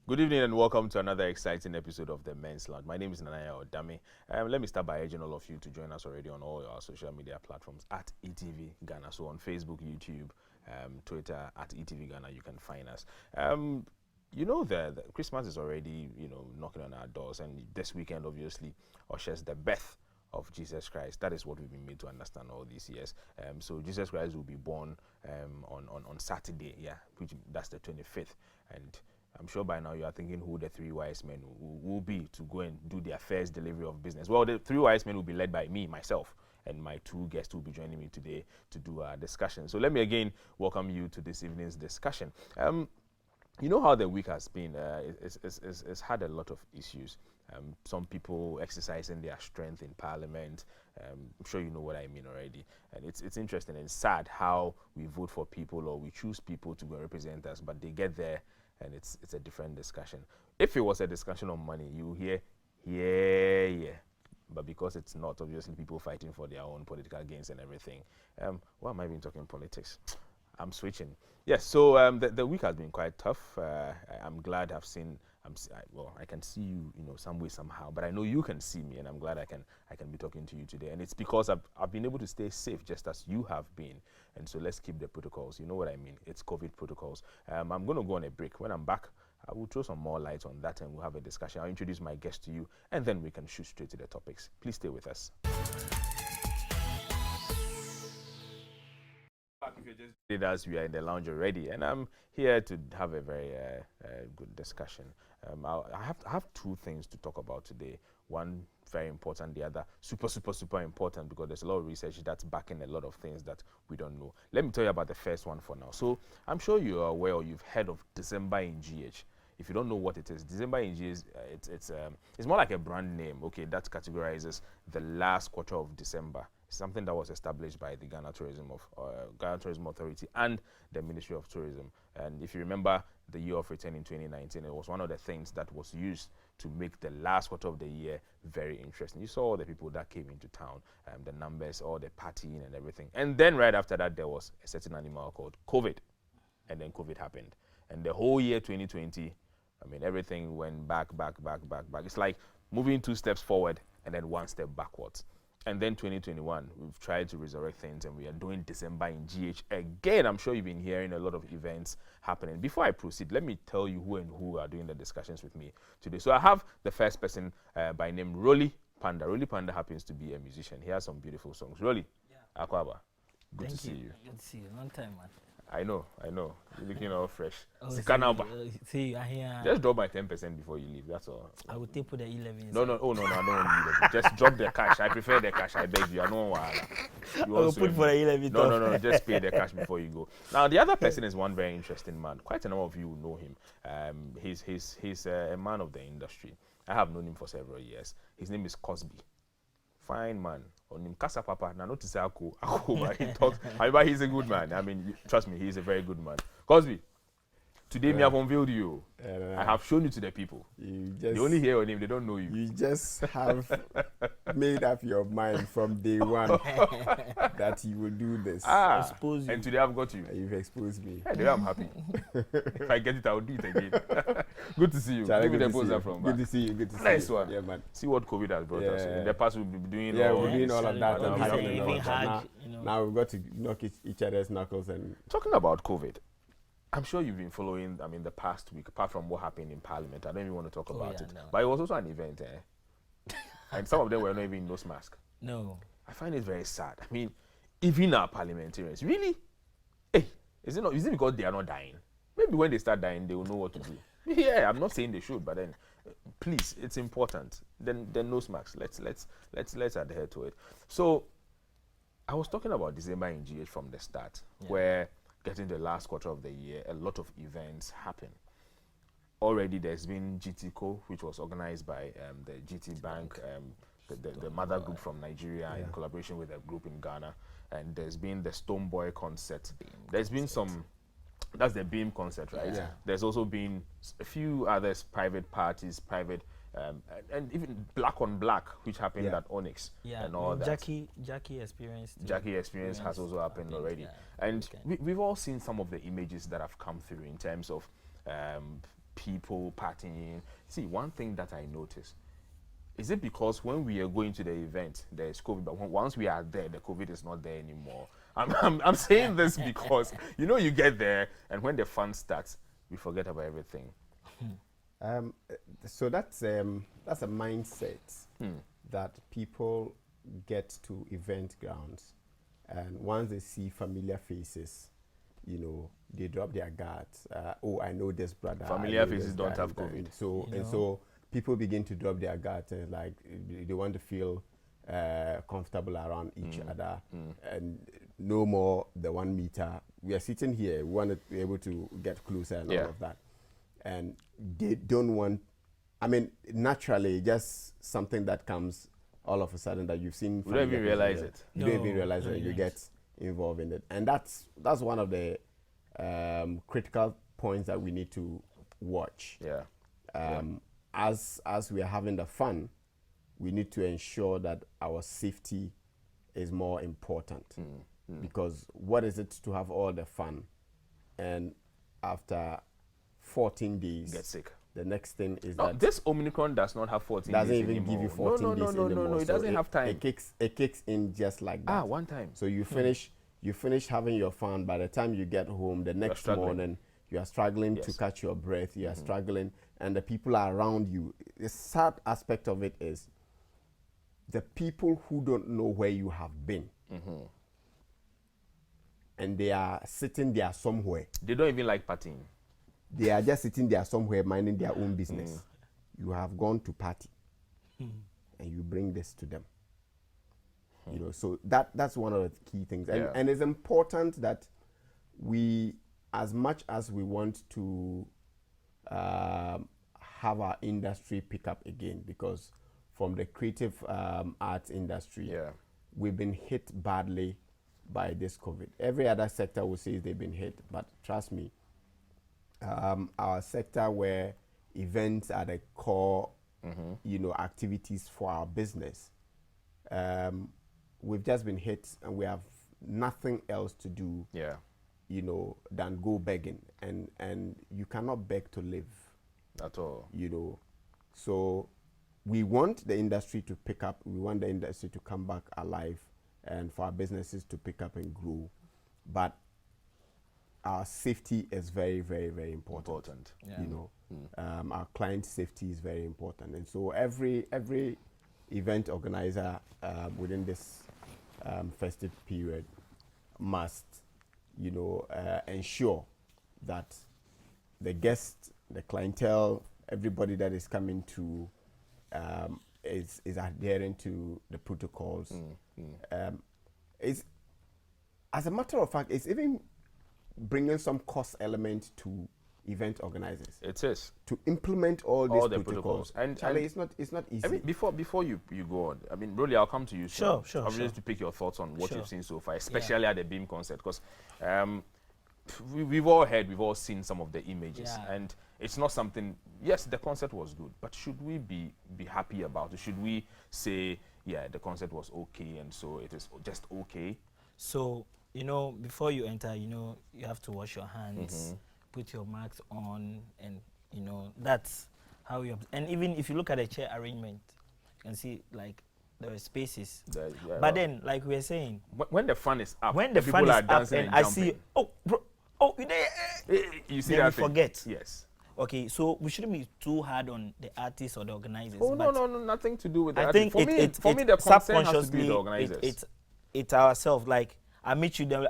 Good evening and welcome to another exciting episode of the Men's Lounge. My name is Nanaya Odame. Let me start by urging all of you to join us already on all our social media platforms at eTVGhana. So on Facebook, YouTube, Twitter, at eTVGhana, you can find us. The Christmas is already, knocking on our doors, and this weekend obviously ushers the birth of Jesus Christ. That is what we've been made to understand all these years. So Jesus Christ will be born on Saturday, which that's the 25th, and I'm sure by now you are thinking who the three wise men will be to go and do their first delivery of business. Well, the three wise men will be led by me, myself, and my two guests will be joining me today to do our discussion. So let me again welcome you to this evening's discussion. You know how the week has been. It's had a lot of issues. Some people exercising their strength in Parliament. I'm sure you know what I mean already. And it's interesting and sad how we vote for people or we choose people to go and represent us, but they get there and it's a different discussion. If it was a discussion on money, you hear, yeah. But because it's not, obviously people fighting for their own political gains and everything. Why am I even talking politics? I'm switching. Yes, so the week has been quite tough. I'm glad I've seen. I can see you, some way somehow. But I know you can see me, and I'm glad I can be talking to you today. And it's because I've been able to stay safe, just as you have been. And so let's keep the protocols. You know what I mean? It's COVID protocols. I'm going to go on a break. When I'm back, I will throw some more light on that, and we'll have a discussion. I'll introduce my guest to you, and then we can shoot straight to the topics. Please stay with us. If you're just with us, we are in the lounge already, and I'm here to have a very good discussion. I have two things to talk about today. One very important, the other super important, because there's a lot of research that's backing a lot of things that we don't know. Let me tell you about the first one for now. So I'm sure you are aware or you've heard of December in GH. If you don't know what it is, December in GH, it's more like a brand name, okay, that categorizes the last quarter of December. Something that was established by the Ghana Tourism Authority and the Ministry of Tourism. And if you remember the year of return in 2019, it was one of the things that was used to make the last quarter of the year very interesting. You saw all the people that came into town, the numbers, all the partying and everything. And then right after that, there was a certain animal called COVID. And then COVID happened. And the whole year 2020, everything went back. It's like moving 2 steps forward and then 1 step backwards. And then 2021, we've tried to resurrect things, and we are doing December in GH again. I'm sure you've been hearing a lot of events happening. Before I proceed, let me tell you who are doing the discussions with me today. So I have the first person by name Rolly Panda. Rolly Panda happens to be a musician. He has some beautiful songs. Rolly, Akwaba, good to see you. Good to see you. Long time, man. I know. You're looking all fresh. See, I hear. Just drop my 10% before you leave. That's all. I will take the 11. No. Oh no, I don't want you. Just drop the cash. I prefer the cash. I beg you. I don't want. I will put for the 11. No. Just pay the cash before you go. Now the other person is one very interesting man. Quite a number of you know him. He's a man of the industry. I have known him for several years. His name is Cosby. Fine man. On him Casa Papa. Now not to say but he talks. However, he's a good man. Trust me, he's a very good man. Cosby, today me have unveiled you. I have shown you to the people. They only hear your name, they don't know you. You just have made up your mind from day one that you will do this. Expose you. And today I've got you. You've exposed me. Today I'm happy. If I get it, I'll do it again. Good to see you. Charlie, Give me the poster from back. Good to see you. Good to see Nice you. one. Yeah, man. See what COVID has brought us. In the past, we'll be doing we're doing all of that. Now we've got to knock each other's knuckles. And talking about COVID, I'm sure you've been following, the past week, apart from what happened in Parliament. I don't even want to talk about it. No. But it was also an event, and some of them were not even nose mask. No. I find it very sad. Even our parliamentarians, really? Hey, is it because they are not dying? Maybe when they start dying, they will know what to do. Yeah, I'm not saying they should, but then, please, it's important. Then nose masks. Let's adhere to it. So, I was talking about December in GH from the start, where getting the last quarter of the year, a lot of events happen. Already there's been GTCO, which was organized by the GT Bank, the mother group from Nigeria in collaboration with a group in Ghana. And there's been the Stoneboy concert. There's been some, that's the Beam concert, right? Yeah. There's also been a few others, private parties, and even Black on Black, which happened at Onyx and all that. Jackie Experience has also happened already. And we've all seen some of the images that have come through in terms of people partying. See, one thing that I noticed, is it because when we are going to the event, there's COVID, but once we are there, the COVID is not there anymore? I'm saying this because, you get there, and when the fun starts, we forget about everything. So that's a mindset that people get to event grounds, and once they see familiar faces, they drop their guards. I know this brother. Familiar faces don't have COVID. So people begin to drop their guards, and like they want to feel comfortable around each other, and no more the 1 meter. We are sitting here. We want to be able to get closer and all of that, and they don't want. I mean, naturally, just something that comes all of a sudden that you've seen. You don't even realize it. You don't even realize that you get involved in it, and that's one of the critical points that we need to watch. As we are having the fun, we need to ensure that our safety is more important, because what is it to have all the fun and after 14 days get sick? The next thing is that this Omicron does not have 14 days doesn't even anymore. give you 14 days anymore. No, it doesn't have time. It kicks in just like that. One time. So you finish having your fun. By the time you get home the next morning, you are struggling to catch your breath. You are struggling, and the people are around you. The sad aspect of it is the people who don't know where you have been, and they are sitting there somewhere. They don't even like partying. They are just sitting there somewhere minding their own business. You have gone to party, and you bring this to them. So that's one of the key things, and it's important that we, as much as we want to have our industry pick up again, because from the creative arts industry, we've been hit badly by this COVID. Every other sector will say they've been hit, but trust me, our sector where events are the core, activities for our business, we've just been hit, and we have nothing else to do, than go begging, and you cannot beg to live at all. So we want the industry to pick up. We want the industry to come back alive, and for our businesses to pick up and grow, but our safety is very, very, very important. Our client safety is very important, and so every event organizer within this festive period must, ensure that the guests, the clientele, everybody that is coming to is adhering to the protocols. It's, as a matter of fact, it's even bringing some cost element to event organizers. It is to implement all these protocols. And Charlie, it's not easy. I mean, before you go on, I mean, really, I'll come to you. Sure. Just to pick your thoughts on what you've seen so far, especially at the Beam concert, because we've all seen some of the images, and it's not something. Yes, the concert was good, but should we be happy about it? Should we say, the concert was okay, and so it is just okay? So before you enter, you have to wash your hands, put your masks on, and that's how you. And even if you look at the chair arrangement, you can see like there are spaces. But then, like we were saying, when the fun is up, when the fun is up, and I see, you there, you see then that we forget. Yes. Okay, so we shouldn't be too hard on the artists or the organizers. Oh no, nothing to do with that. I think for me, the concern has to be the organizers. It's ourselves. Like I meet you, then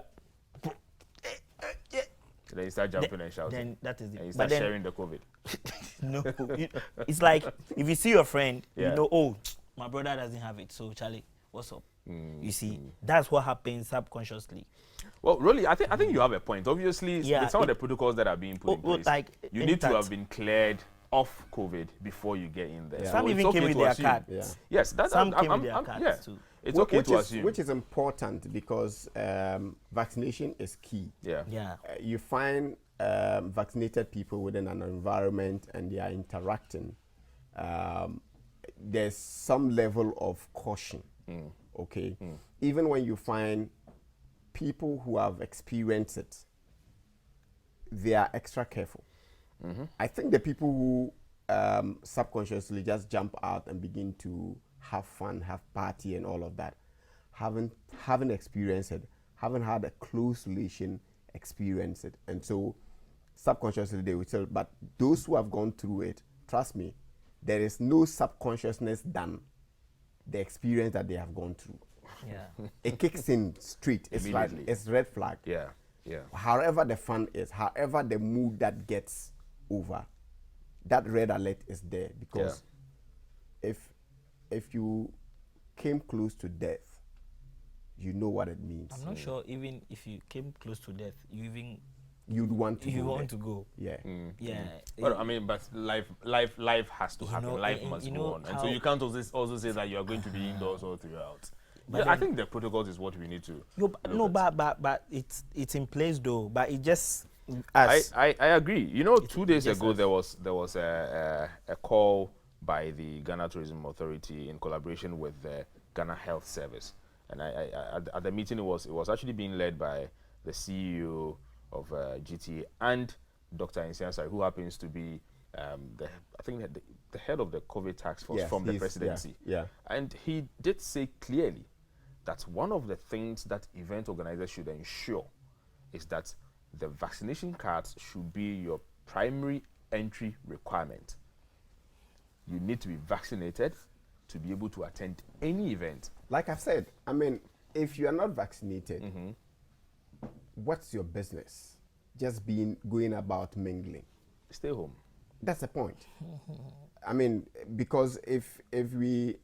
then you start jumping and shouting. Then that is it. And you start sharing the COVID. No, it's like if you see your friend, my brother doesn't have it. So Charlie, what's up? You see, that's what happens subconsciously. Well, really, I think you have a point. Obviously, with some of the protocols that are being put in place, like you need to have been cleared off COVID before you get in there. Some so even came with their cards. Yes, that's some came with their cards too. It's okay to assume. Which is important because vaccination is key. You find vaccinated people within an environment and they are interacting. There's some level of caution. Even when you find people who have experienced it, they are extra careful. I think the people who subconsciously just jump out and begin to have fun, have party, and all of that, haven't experienced it, haven't had a close relation experience it, and so subconsciously they will tell. But those who have gone through it, trust me, there is no subconsciousness than the experience that they have gone through. Yeah. It kicks in straight. It's like Immediately. it's red flag. Yeah. Yeah. However the fun is, however the mood that gets over, that red alert is there, because if you came close to death, you know what it means. I'm not sure even if you came close to death, You'd want to you go want there. to go. Yeah. Yeah. But I mean, but life has to You happen. know, Life and must you go know on, and so how- you can't also say that you are going to be indoors all throughout. But Yeah, I then- think the protocols is what we need to. No, look at. but it's in place though. But it just I agree. You know, 2 days just ago as- there was a call by the Ghana Tourism Authority in collaboration with the Ghana Health Service, and at the meeting it was actually being led by the CEO of GTA and Dr. Insiansari, who happens to be the head of the COVID task force Yes, from the he's- presidency. yeah. And he did say clearly that one of the things that event organizers should ensure is that the vaccination cards should be your primary entry requirement. You need to be vaccinated to be able to attend any event. Like I've said, I mean, if you are not vaccinated, what's your business? Just going about mingling. Stay home. That's the point. I mean, because if we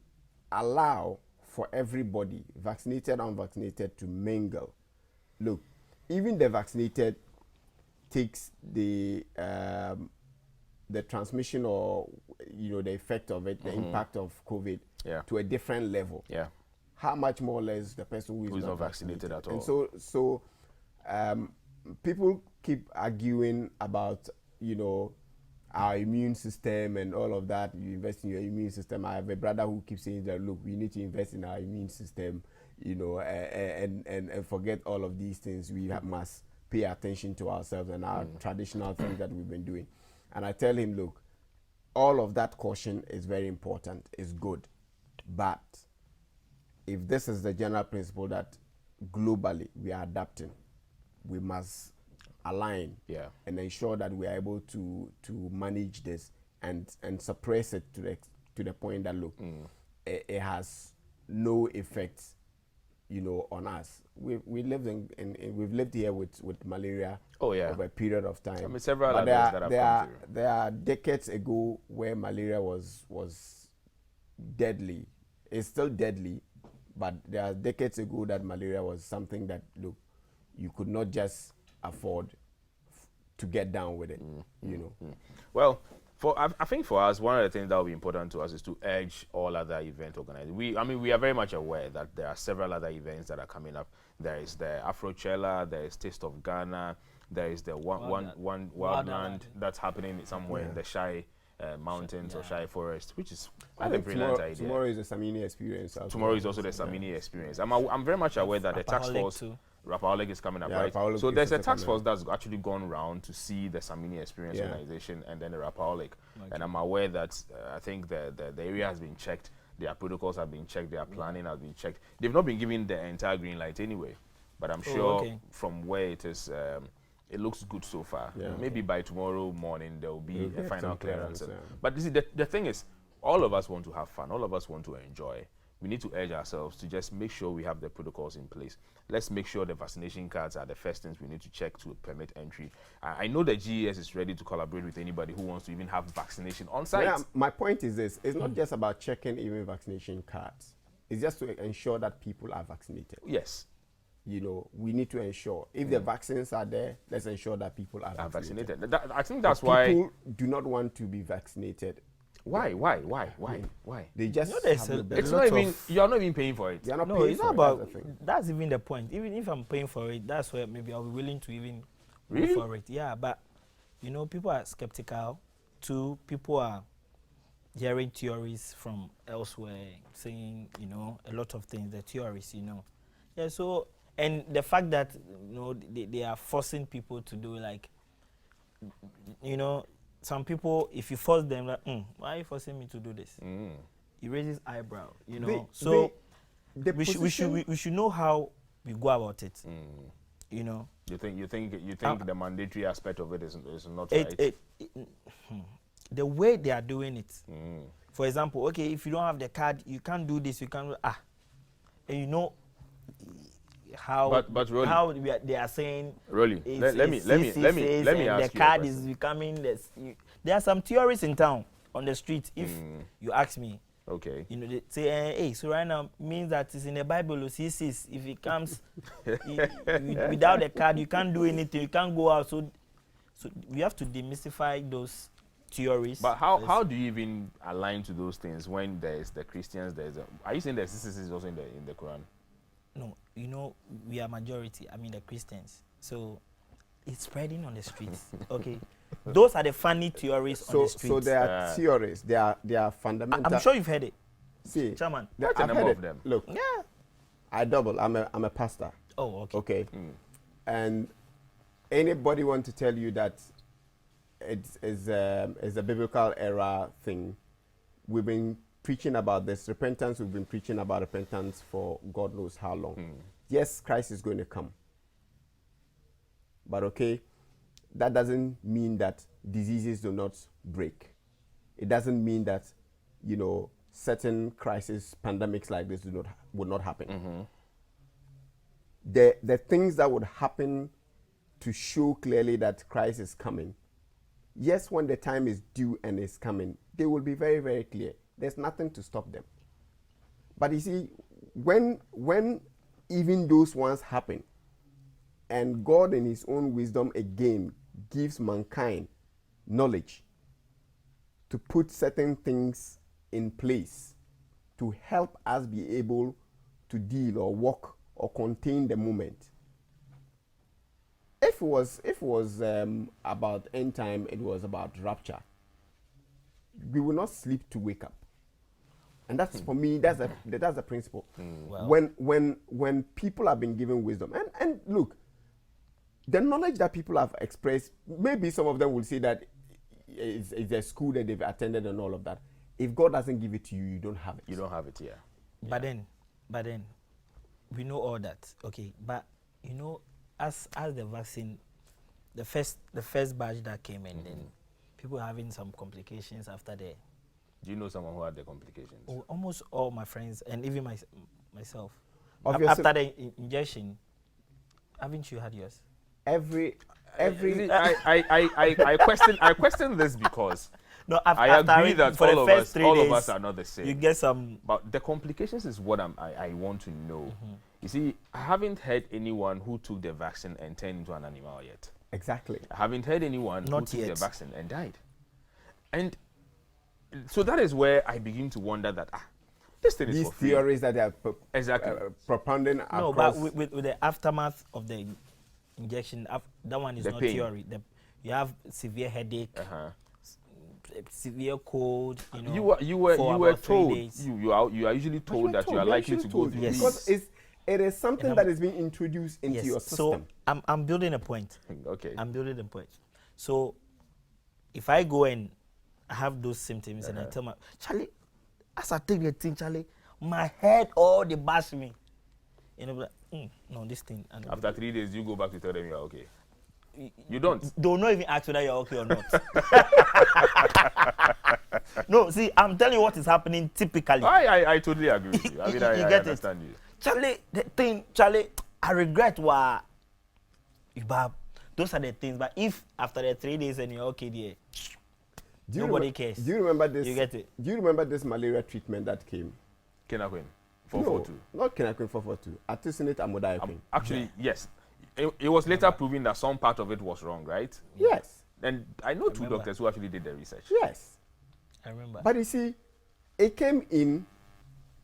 allow for everybody, vaccinated, unvaccinated, to mingle, look, even the vaccinated takes the transmission, or the effect of it, the impact of COVID, Yeah. to a different level. Yeah. How much more or less the person who is Who's not not vaccinated at all. And so people keep arguing about our immune system and all of that. You invest in your immune system. I have a brother who keeps saying that, look, we need to invest in our immune system, and forget all of these things. We must pay attention to ourselves and our traditional things that we've been doing. And I tell him, look, all of that caution is very important, is good. But if this is the general principle that globally we are adapting, we must align and ensure that we are able to manage this and suppress it to the point that, look, it has no effect, on us. We've lived here with malaria over a period of time. I mean, several But others that have come through. there are decades ago where malaria was deadly. It's still deadly, but there are decades ago that malaria was something that, look, you could not just afford to get down with it, Well, I think for us, one of the things that will be important to us is to urge all other event organizers. We are very much aware that there are several other events that are coming up. There is the Afrochella, there is Taste of Ghana, there is the Wildland that's happening somewhere in the Shai Mountains or Shai Forest, which is quite a brilliant idea. Tomorrow is the Samini experience. Tomorrow is also the Samini experience. I'm very much aware that the task force, Rapaholic is coming up, right? Rapaholic So is there's a also task coming force that's actually gone round to see the Samini Experience organization and then the Rapaholic. And I'm aware that I think the area has been checked, their protocols have been checked, their planning has been checked. They've not been given the entire green light anyway, but I'm sure from where it is, it looks good so far. Maybe by tomorrow morning there will be a final clearance. But this is the thing is, all of us want to have fun, all of us want to enjoy. We need to urge ourselves to just make sure we have the protocols in place. Let's make sure the vaccination cards are the first things we need to check to permit entry. I know the GES is ready to collaborate with anybody who wants to even have vaccination on site. Yeah, my point is this. It's not just about checking even vaccination cards. It's just to ensure that people are vaccinated. Yes. We need to ensure. If the vaccines are there, let's ensure that people are vaccinated. I think that's why people do not want to be vaccinated. Why? They just there's have a- the It's lot not even, of- you're not even paying for it. They are not No, paying it's for not it, about. that's the thing. That's even the point. Even if I'm paying for it, that's where maybe I'll be willing to even Really? go for it. Yeah, but people are skeptical. Too, people are hearing theories from elsewhere, saying a lot of things. The theories, yeah. So, and the fact that they are forcing people to do, like, some people, if you force them, like, why are you forcing me to do this? It raises eyebrow, you know. We should know how we go about it. You know. You think the mandatory aspect of it is not right? The way they are doing it. For example, okay, if you don't have the card, you can't do this. You can't and you know how. But Rolly, how they are saying. Rolly, let me ask the you. Card is becoming this. There are some theories in town on the street. If you ask me. Okay. You know, they say, hey, so right now means that it's in the Bible. If it comes without the card, you can't do anything. You can't go out. So we have to demystify those theories. But how do you even align to those things when there's the Christians? Are you saying that CCC is also in the Quran? No, you know, we are majority. I mean, the Christians. So it's spreading on the streets. Okay. Those are the funny theories on the streets. So there are theories. They are fundamental. I'm sure you've heard it. See, Chairman. That's a number of them. Look, Yeah. I double. I'm a pastor. Oh, okay. Okay. And anybody want to tell you that it's a biblical era thing? We've been preaching about this repentance. We've been preaching about repentance for God knows how long. Yes, Christ is going to come. But okay, that doesn't mean that diseases do not break. It doesn't mean that, you know, certain crises, pandemics like this would not happen. The things that would happen to show clearly that Christ is coming, yes, when the time is due and is coming, they will be very, very clear. There's nothing to stop them. But you see, when even those ones happen, and God in his own wisdom again gives mankind knowledge to put certain things in place to help us be able to deal or walk or contain the moment. If it was about end time, it was about rapture, we will not sleep to wake up. And that's for me, that's the principle. Wow. When people have been given wisdom, and look, the knowledge that people have expressed, maybe some of them will say that it's a school that they've attended and all of that. If God doesn't give it to you, you don't have it. You don't have it, yeah. But then, we know all that, okay. But you know, as the vaccine, the first batch that came in, then people having some complications after the. Do you know someone who had the complications? Oh, almost all my friends and even myself. Obviously, After the injection, haven't you had yours? I question this because No, I agree that for all the first 3 days, of us are not the same. You get some. But the complications is what I want to know. You see, I haven't heard anyone who took the vaccine and turned into an animal yet. exactly. I haven't heard anyone Not who took yet. the vaccine and died. And so that is where I begin to wonder that this thing is These for free. theories that they are Exactly. propounding No, across. but with the aftermath of the injection, that one is The not pain. theory. You have severe headache, severe cold. You know, You for were about 3 told days. you are usually told that you are likely to go through Yes. Because these. it is something And that is being introduced into Yes. your system. So I'm building a point. Okay. I'm building a point. So if I go and have those symptoms and I tell my Charlie, as I take the thing, Charlie, my head all they bash me. You know, like, no, this thing. And After 3 days, you go back to tell them you are okay. You don't. They'll not even ask whether you're okay or not. No, see, I'm telling you what is happening typically. I totally agree with you. I mean, You I get it. understand you. Charlie, the thing, Charlie, I regret what. But those are the things. But if after the 3 days and you're okay, there, nobody cares. Do you remember this? You get it? Do you remember this malaria treatment that came? Kenaquin, No, 442. not Kenaquin 442. Artesunate amodiaquin. Actually, yes. It was later proven that some part of it was wrong, right? Yes. And I know two remember. doctors who actually did the research. Yes. I remember. But you see, it came in,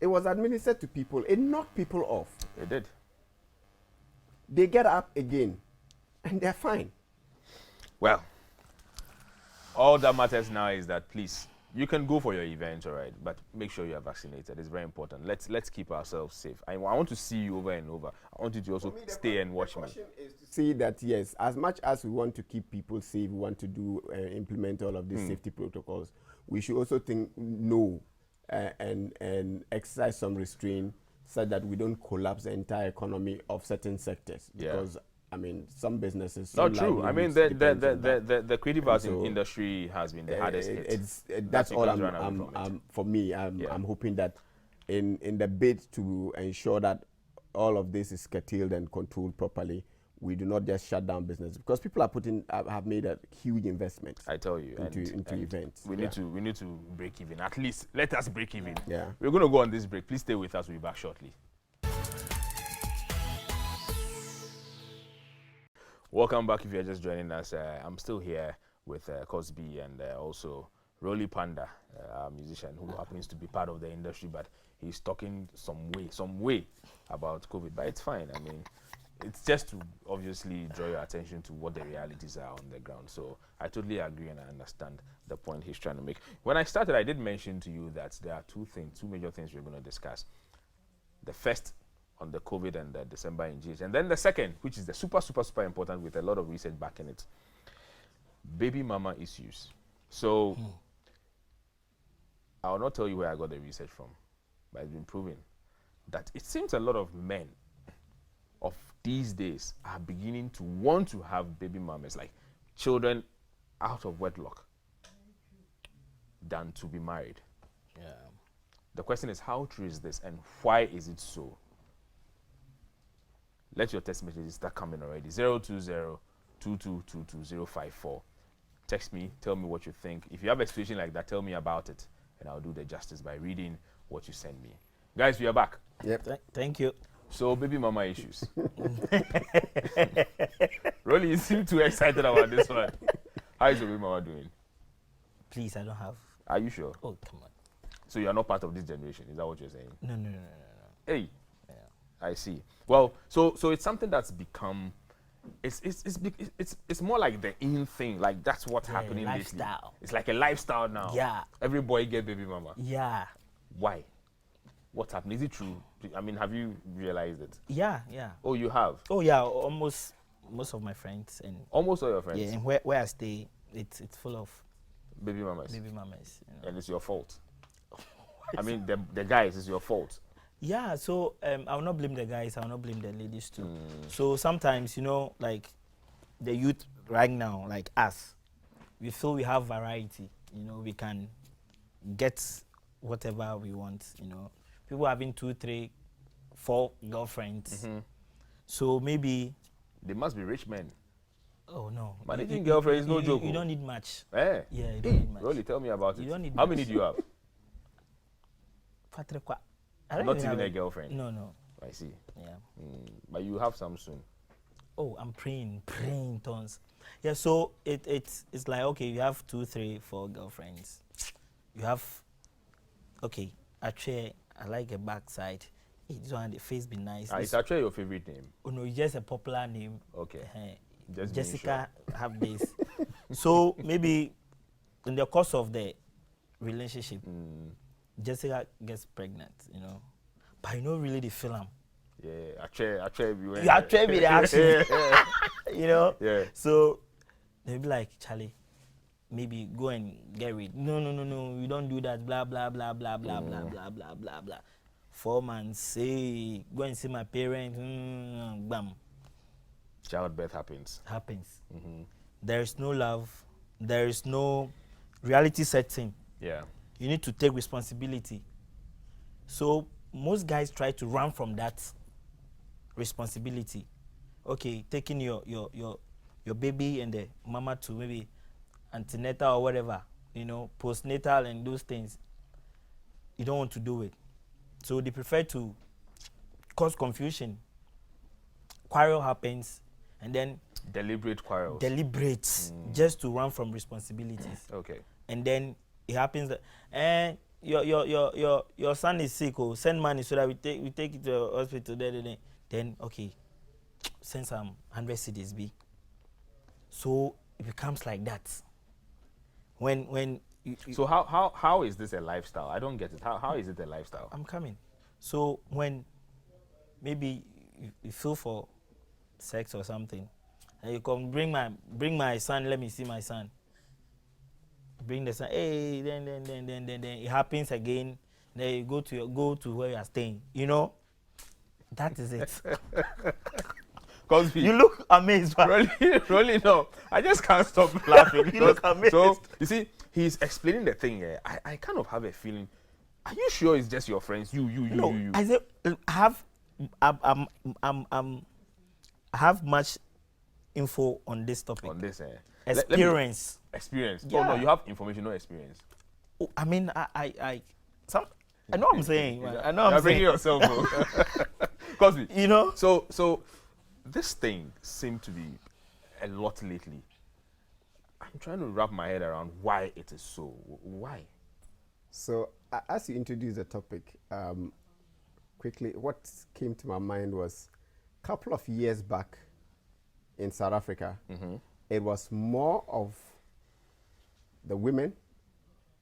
it was administered to people, it knocked people off. It did. They get up again, and they're fine. Well, all that matters now is that please you can go for your event, all right, but make sure you are vaccinated. It's very important. Let's keep ourselves safe. I want to see you over and over. I want you to also stay and watch me. The question is to see that, yes, as much as we want to keep people safe, we want to do implement all of these safety protocols, we should also and exercise some restraint so that we don't collapse the entire economy of certain sectors. Because I mean, some businesses. Not true. I mean, the creative arts industry has been the hardest hit. That's all for me. I'm hoping that in the bid to ensure that all of this is curtailed and controlled properly, we do not just shut down business, because people have made a huge investment. I tell you, into events. We need to break even. At least let us break even. Yeah. We're going to go on this break. Please stay with us. We'll be back shortly. Welcome back. If you're just joining us, I'm still here with Cosby and also Rolly Panda, a musician who happens to be part of the industry, but he's talking some way about COVID. But it's fine. I mean, it's just to obviously draw your attention to what the realities are on the ground. So I totally agree and I understand the point he's trying to make. When I started, I did mention to you that there are two major things we're going to discuss. The first on the COVID and the December engagement. And then the second, which is the super important with a lot of research backing it, baby mama issues. So I will not tell you where I got the research from, but it's been proven that it seems a lot of men of these days are beginning to want to have baby mamas, like children out of wedlock, than to be married. Yeah. The question is, how true is this and why is it so? Let your text messages start coming already. 020-2222-054. Text me, tell me what you think. If you have a situation like that, tell me about it, and I'll do the justice by reading what you send me. Guys, we are back. Yep. Thank you. So, baby mama issues. Rolly, you seem too excited about this one. How is your baby mama doing? Please, I don't have. Are you sure? Oh, come on. So you are not part of this generation, is that what you're saying? No. Hey. Yeah. I see. Well, so it's something that's become, it's more like the in thing. Like that's what's happening lately. Lifestyle. It's like a lifestyle now. Yeah. Every boy get baby mama. Yeah. Why? What's happening? Is it true? I mean, have you realized it? Yeah. Oh, you have? Oh yeah, almost most of my friends and Almost all your friends. yeah, and where I stay, it's full of Baby mamas. baby mamas. You know. And it's your fault. I mean, the guys, it's your fault. Yeah, so I will not blame the guys, I will not blame the ladies too. So sometimes, like the youth right now, like us, we feel we have variety. We can get whatever we want. People having 2, 3, 4 girlfriends. So maybe They must be rich men. oh no, Managing girlfriend is no joke. You don't need much. Eh? Yeah, you don't need much. Rolly, tell me about it. You don't need How much. many do you have? I don't Not even even have a girlfriend. No. I see. Yeah. But you have some soon. Oh, I'm praying tons. Yeah, so it's like, okay, you have 2, 3, 4 girlfriends. You have, okay, actually, I like a backside. Hey, this one, the face be nice. It's actually your favorite name. Oh no, it's just a popular name. Okay. Just Jessica have this. So maybe in the course of the relationship, Jessica gets pregnant, but really the film. Yeah, actually, we You actually be the action, Yeah. So they'll be like, Charlie, maybe go and get rid. No, you don't do that. Blah blah blah blah blah blah blah blah blah blah. 4 months, say, go and see my parents. Bam. Childbirth happens. There is no love. There is no reality setting. Yeah. You need to take responsibility. So most guys try to run from that responsibility. Okay, taking your baby and the mama to maybe antenatal or whatever, postnatal and those things. You don't want to do it. So they prefer to cause confusion. Quarrel happens, and then Deliberate quarrels. just to run from responsibilities. Okay. And then it happens that your son is sick, or send money so that we take it to the hospital. Then okay, send some 100 cedis. So it becomes like that. When So how is this a lifestyle? I don't get it. How is it a lifestyle? I'm coming. So when maybe you feel for sex or something, and you come bring my son, let me see my son. Bring the son, hey, then it happens again. Then you go to where you are staying. You know, that is it. Cosby, You look amazed. really no. I just can't stop laughing. You look amazed. So you see, he's explaining the thing here. I kind of have a feeling. Are you sure it's just your friends? You. I said I have much info on this topic. On this, Experience. Experience. Yeah. Oh no, you have information, no experience. Oh, I mean, I know what I'm saying. Man. I know what You're I'm bringing saying. yourself. Cosby. You know. So this thing seemed to be a lot lately. I'm trying to wrap my head around why it is so. Why? So as you introduce the topic, quickly, what came to my mind was a couple of years back in South Africa, it was more of the women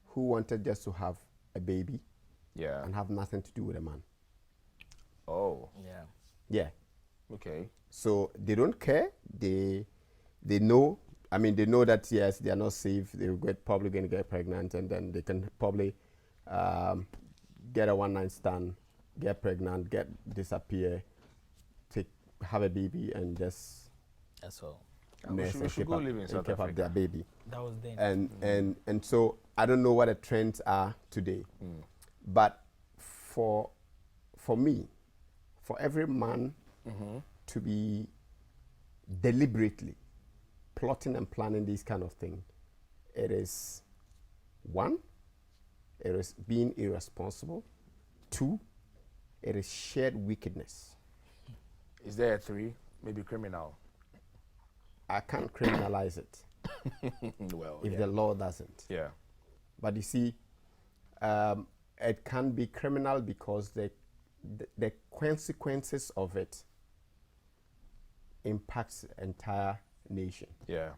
who wanted just to have a baby Yeah. and have nothing to do with a man. Oh. Yeah. Yeah. Okay. So they don't care. They know. I mean, they know that yes, they are not safe. They're probably going to get pregnant, and then they can probably get a one-night stand, get pregnant, disappear, have a baby, and just That's all. nurse we and should keep go up, live in and South keep up Africa. their baby. That was then. And so I don't know what the trends are today, but for me, for every man to be deliberately plotting and planning these kind of things, it is one, it is being irresponsible. Two, it is shared wickedness. Is there a three? Maybe criminal. I can't criminalize it Well, if yeah. the law doesn't. Yeah. But you see, it can be criminal because the consequences of it impacts the entire nation. Yeah.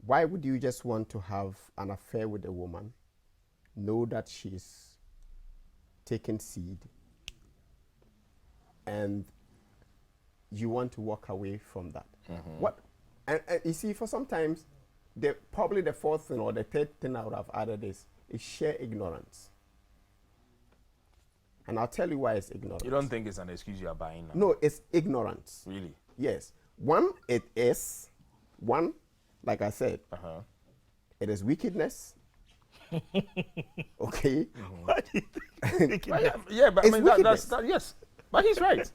Why would you just want to have an affair with a woman, know that she's taking seed, and you want to walk away from that? What? And you see, for sometimes, probably the fourth thing or the third thing I would have added is sheer ignorance. And I'll tell you why it's ignorance. You don't think it's an excuse you are buying now? No, it's ignorance. Really? Yes. One, it is. One, like I said, it is wickedness. Okay. What do you think? Yeah, but It's I mean, wickedness. yes. But he's right.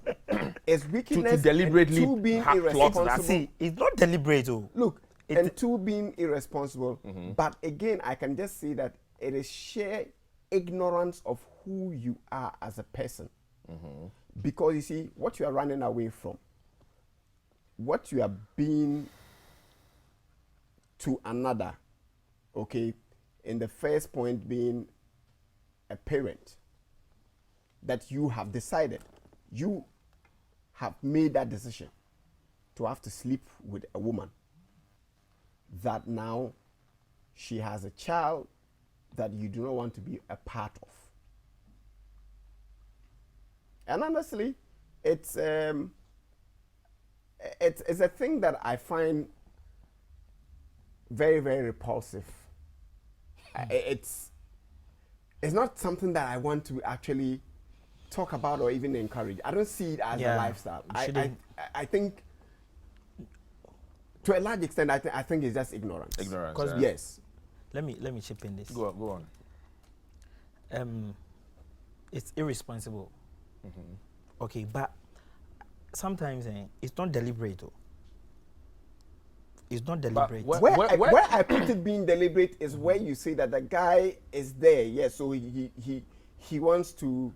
It's wickedness. to deliberately and two, being plot that. irresponsible. See, it's not deliberate. Oh. Look, and two, being irresponsible. But again, I can just say that it is sheer ignorance of who you are as a person. Because you see, what you are running away from, what you are being to another, okay, in the first point being a parent, that you have decided, you have made that decision to have to sleep with a woman, that now she has a child that you do not want to be a part of. And honestly, it's a thing that I find very, very repulsive. It's not something that I want to actually talk about or even encourage. I don't see it as a lifestyle. I think, to a large extent, I think it's just ignorance. Ignorance. Yes. Let me chip in this. Go on. It's irresponsible. Okay, but sometimes it's not deliberate. Oh. It's not deliberate. Where I put it being deliberate is where you say that the guy is there. Yes, so he wants to,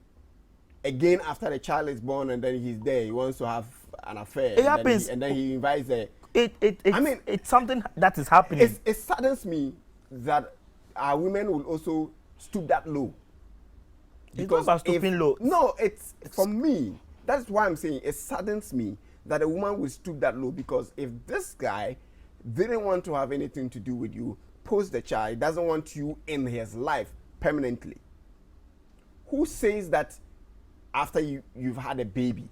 again, after the child is born and then he's there, he wants to have an affair. It happens. And then he invites the. I mean, it's something that is happening. It saddens me that our women will also stoop that low. It's not about stooping low. No, it's for me. That's why I'm saying it saddens me that a woman will stoop that low, because if this guy didn't want to have anything to do with you, impose the child. He doesn't want you in his life permanently. Who says that after you've had a baby,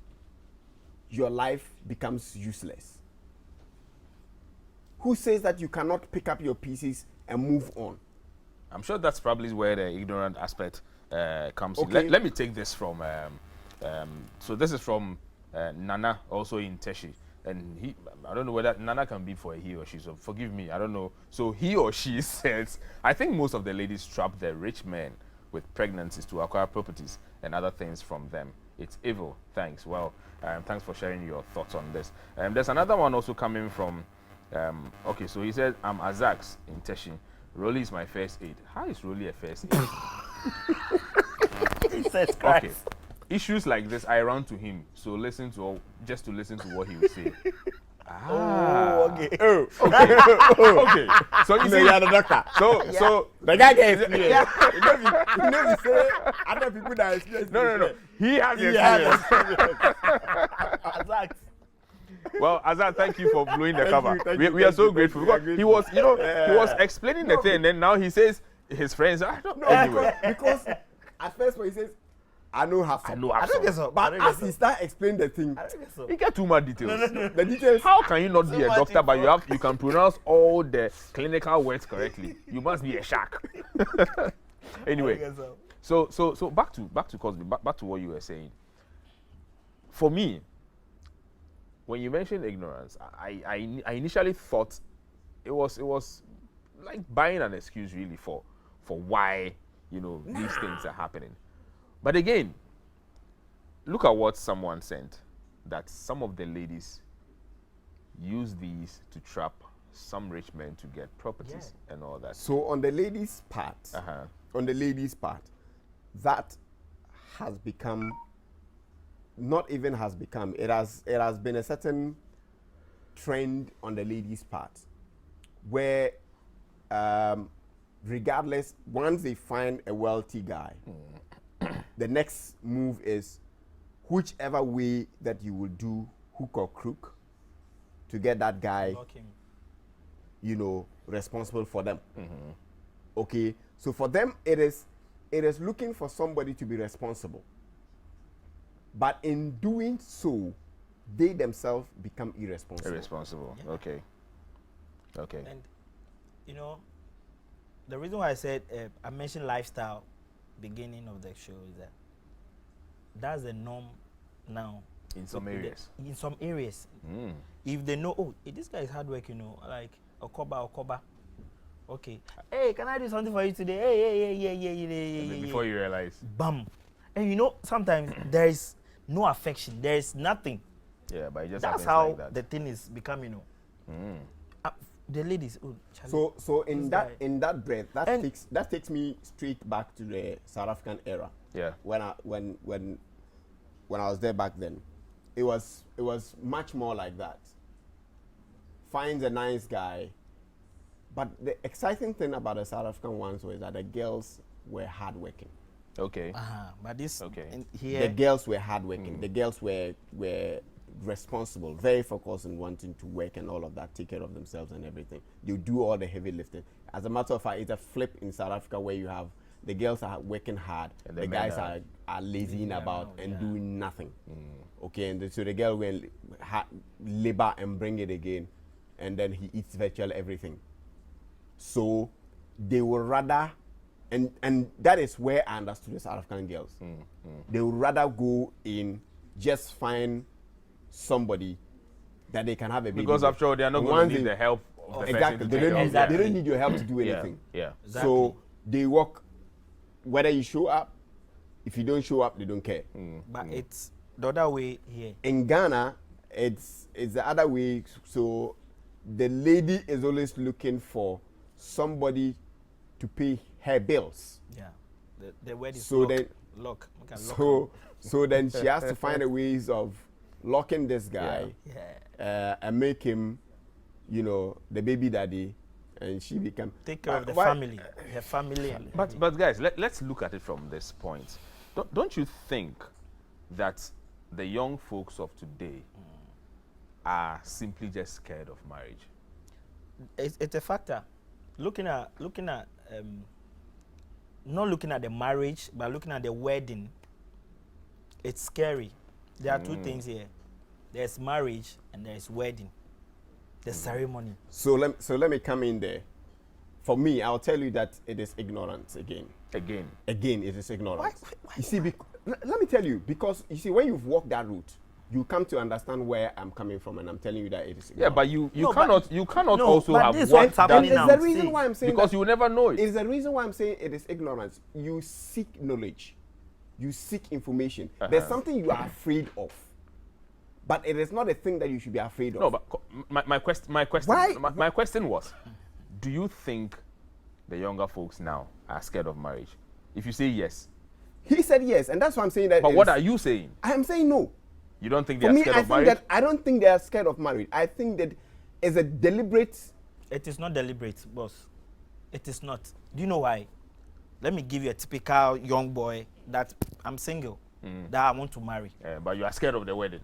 your life becomes useless? Who says that you cannot pick up your pieces and move on? I'm sure that's probably where the ignorant aspect comes in. Okay. Let me take this from, so this is from Nana, also in Teshi. And I don't know whether Nana can be for a he or she, so forgive me, I don't know. So he or she says, I think most of the ladies trap the rich men with pregnancies to acquire properties and other things from them. It's evil. Thanks. Well, thanks for sharing your thoughts on this. There's another one also coming from, okay, so he said, I'm Azax in Teshi. Rolly is my first aid. How is Rolly a first aid? Jesus Christ. Okay. Issues like this, I run to him. So just to listen to what he will say. Oh, okay. Okay. So you see, you're the doctor. So The guy gets experience. You know, you say other people that experience. no. He has He has Azak. Well, Azad, thank you for blowing the Thank cover. you, thank We you, are so thank you, grateful. we are Because he was, he was Yeah. explaining the thing, and then now he says his friends. I don't know. No, Anyway, because at first when he says, I know have some. I know I have don't get some. so. But as he start explaining the thing, I don't get so. He get too much details. the details. How can you not So be a much doctor, but info. you can pronounce all the clinical words correctly? You must be a shark. Anyway, so back to Cosby, back to what you were saying. For me, when you mentioned ignorance, I initially thought it was like buying an excuse really for why these things are happening. But again, look at what someone sent, that some of the ladies use these to trap some rich men to get properties and all that. So on the ladies' part, that has become, not even has become, it has been a certain trend on the ladies' part, where regardless, once they find a wealthy guy, the next move is whichever way that you will do, hook or crook, to get that guy, Lock him. responsible for them. Okay, so for them it is looking for somebody to be responsible, but in doing so, they themselves become irresponsible. Irresponsible. Yeah. Okay. And the reason why I said I mentioned lifestyle beginning of the show is that that's the norm now In some areas. in some areas. If they know, this guy is hard work, like Okoba. Okay. Hey, can I do something for you today? Hey. And then before you realize. Bam. And sometimes there is no affection. There is nothing. Yeah, but it just That's happens how like that. the thing is becoming, the ladies. So in This that breath, And- that takes me straight back to the South African era. Yeah. When I was there back then, it was much more like that. Finds a nice guy, but the exciting thing about the South African ones was that the girls were hardworking. Okay. But this Okay. here. The girls were hardworking. The girls were responsible, very focused on wanting to work and all of that, take care of themselves and everything. They do all the heavy lifting. As a matter of fact, it's a flip in South Africa where you have the girls are working hard, And the men guys are are lazying about around, and yeah. doing nothing. Okay, and so the girl will labor and bring it again, and then he eats virtually everything. So they would rather, and that is where I understood the South African girls. They would rather go in, just find somebody that they can have a baby Because with. after all, they are not And going once to need they- the help of the Exactly, person to they take don't, care of need, that. they don't need your help to do Yeah. anything. Yeah. So they work, whether you show up, if you don't show up, they don't care. But it's the other way here. In Ghana, it's the other way. So the lady is always looking for somebody to pay her bills. Yeah. The word is So lock. then- Lock. We can lock So then she has to find a ways of locking this guy him. Yeah. and make him, the baby daddy, and she become Take care of the why- family. Her family. And But guys, let's look at it from this point. Don't you think that the young folks of today are simply just scared of marriage? it's a factor. looking at not looking at the marriage, but looking at the wedding, it's scary. There are two things here. There's marriage and there's wedding. The ceremony. So let me come in there. For me, I'll tell you that it is ignorance again. Again, it is ignorance. Why? You see, let me tell you, because you see, when you've walked that route, you come to understand where I'm coming from, and I'm telling you that it is ignorance. Yeah, but you cannot no, also but have this is walked what's happening It's now. the reason why I'm saying because that you will never know it. It's the reason why I'm saying it is ignorance. You seek knowledge. You seek information. There's something you are afraid of. But it is not a thing that you should be afraid of. No, but my question was, do you think the younger folks now are scared of marriage? If you say yes. He said yes, and that's why I'm saying that. But what are you saying? I am saying no. You don't think For they're me, scared I of think marriage? that I don't think they are scared of marriage. I think that it's a deliberate. It is not deliberate, boss. It is not. Do you know why? Let me give you a typical young boy that I'm single, that I want to marry. But you are scared of the wedding.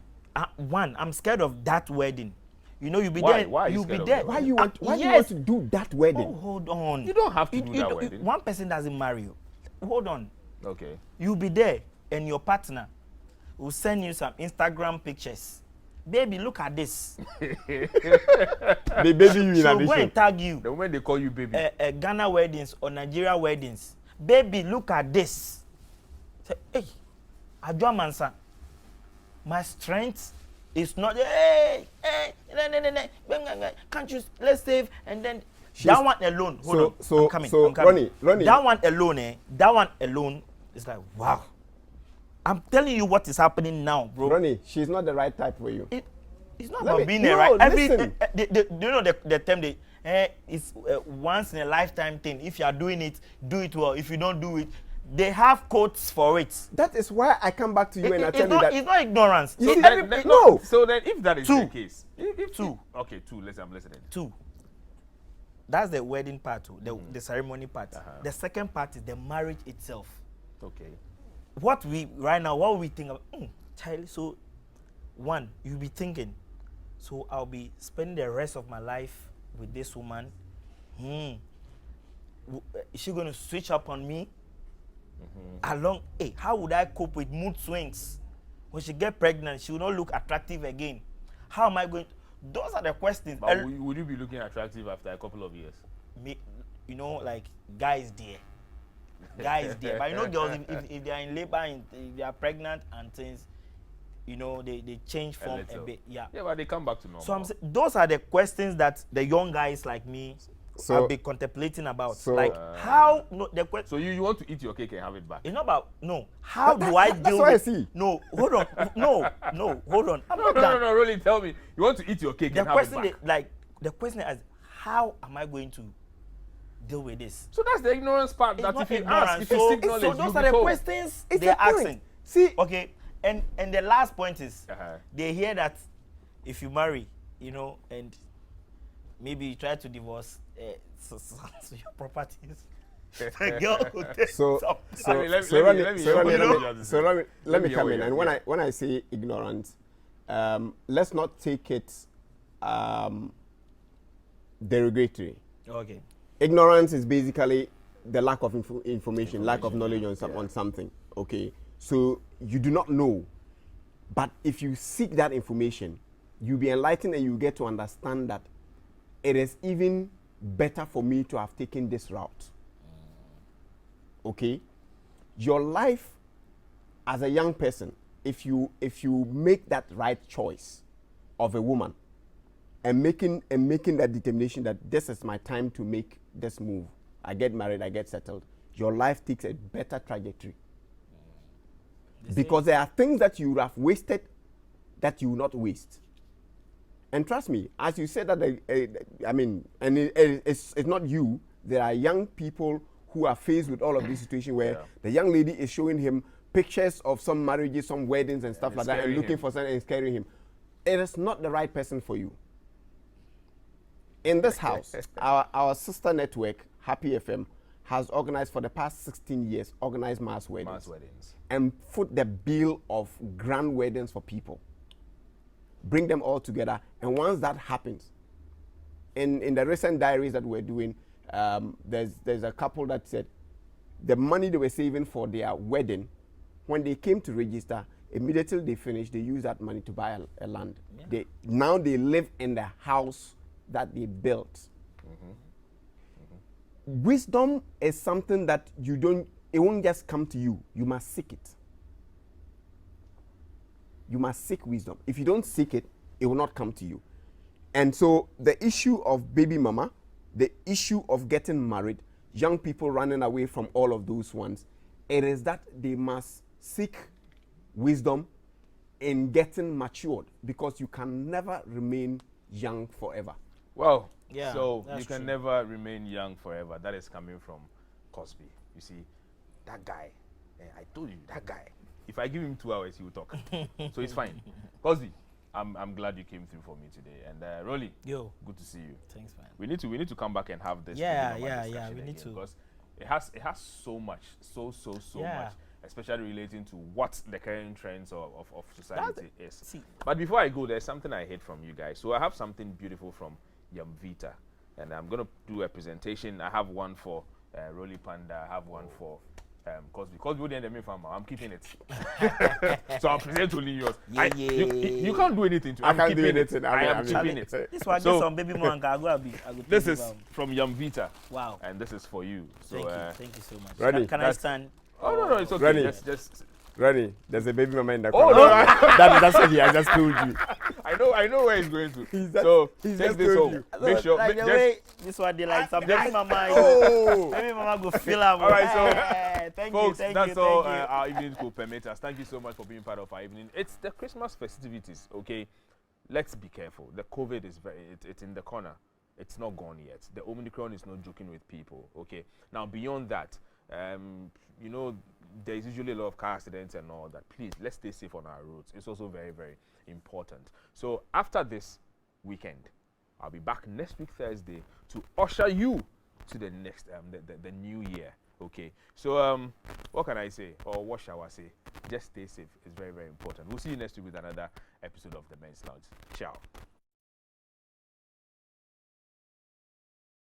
One, I'm scared of that wedding. You know, you'll be Why? there. Why are you You'll scared be of there. the Why you want? Why do you yes. want to do that wedding? Oh, hold on. You don't have to do that wedding. One person doesn't marry you. Hold on. Okay. You'll be there, and your partner will send you some Instagram pictures. Baby, look at this. The baby you in She'll go addition. and tag you. The moment they call you baby. Ghana weddings or Nigeria weddings. Baby, look at this. Say, hey, Adwamansa, my strength is not. Hey, can't you? Let's save and then. That one alone. Hold on. I'm coming. So, I'm coming. Ronnie. That one alone, That one alone is like, wow. I'm telling you what is happening now, bro. Ronnie, she's not the right type for you. It's not Let about me- being no, a right. listen. Do you know the term? It's once in a lifetime thing. If you are doing it, do it well. If you don't do it, they have quotes for it. That is why I come back to you and I tell you that. It's not ignorance. You It's see, every- no. So then, if that is Two. the case, if Two. Okay, two. I'm listening. Two. That's the wedding part, the ceremony part. The second part is the marriage itself. Okay. What we think of, child. So, one, you'll be thinking, so I'll be spending the rest of my life with this woman. Is she going to switch up on me? How would I cope with mood swings? When she get pregnant, she will not look attractive again. How am I going to? Those are the questions. But would you be looking attractive after a couple of years? Like guys there. But you know, girls, if they are in labor, if they are pregnant and things, they change form a bit. Yeah. Yeah, but they come back to normal. So I'm saying those are the questions that the young guys like me have been contemplating about. So, how the question. So you want to eat your cake and have it back? It's not about How do I deal that's what I with? see. No, hold on. No, hold on. I'm not done. No, really tell me. You want to eat your cake and have it back? The question is, how am I going to deal with this? So that's the ignorance part. It's That not if you ignorance. ask, if you seek knowledge, So you'll those be are the told. questions It's they're the point. asking. See, Okay, and the last point is Uh-huh. they hear that if you marry, and maybe you try to divorce so your properties, the girl will take So some. let let me me come hear in. what And you're- when I say ignorance, let's not take it derogatory. Okay. Ignorance is basically the lack of information, lack of knowledge on something. Okay, so you do not know, but if you seek that information, you'll be enlightened and you get to understand that it is even better for me to have taken this route. Okay, your life as a young person, if you make that right choice of a woman and making that determination that this is my time to make this move, I get married, I get settled, your life takes a better trajectory. Because there are things that you would have wasted that you will not waste. And trust me, as you said that, it's not you, there are young people who are faced with all of this situation where the young lady is showing him pictures of some marriages, some weddings and stuff like that, and looking for something and scaring him. It is not the right person for you. In this house, our sister network, Happy FM, has organized for the past 16 years, organized mass weddings. And foot the bill of grand weddings for people. Bring them all together. And once that happens, in the recent diaries that we're doing, There's a couple that said the money they were saving for their wedding, when they came to register, immediately they finished, they used that money to buy a land. Yeah. Now they live in the house that they built. Wisdom is something that it won't just come to you. You must seek it. You must seek wisdom. If you don't seek it, it will not come to you. And so the issue of baby mama, the issue of getting married, young people running away from all of those ones, it is that they must seek wisdom in getting matured, because you can never remain young forever. Well, Yeah, so that's you can true. never remain young forever. That is coming from Cosby. You see, that guy, I told you, that guy, if I give him 2 hours, he will talk. So it's fine. Cosby, I'm glad you came through for me today. And Rolly, Yo, good to see you. thanks, man. We need to come back and have this. Yeah, baby mama yeah, discussion we need again, to. because it has so much, so Yeah. much, especially relating to what the current trends of society is. See, But before I go, there's something I hate from you guys. So I have something beautiful from Yamvita, and I'm gonna do a presentation. I have one for Rolly Panda. I have one for Cosby. Cosby wouldn't me from. I'm keeping it. So I'll present only yours. Yeah, You can't do anything to it. I I'm can't do keeping anything. it. I am keeping it. this one So- gets some baby man. I go This is from Yamvita, wow. and this is for you. So Thank you so much. Ready? Can I stand? oh no, it's okay. Ready? Just Ronnie, there's a baby mama in the Oh, corner. no. That's what I just told you. I know where he's going to. He's So he's take just this told home. you. Make sure. Like the just- way this one they like some baby mama. Oh, Baby mama go fill up. All right, so, thank folks, you, that's all thank you. our evening could permit us. Thank you so much for being part of our evening. It's the Christmas festivities, okay? Let's be careful. The COVID is it's in the corner. It's not gone yet. The Omicron is not joking with people, okay? Now, beyond that, you know, there's usually a lot of car accidents and all that. Please, let's stay safe on our roads. It's also very, very important. So after this weekend, I'll be back next week Thursday to usher you to the next the new year. Okay. So what can I say, or what shall I say? Just stay safe. It's very, very important. We'll see you next week with another episode of the Men's Lounge. Ciao.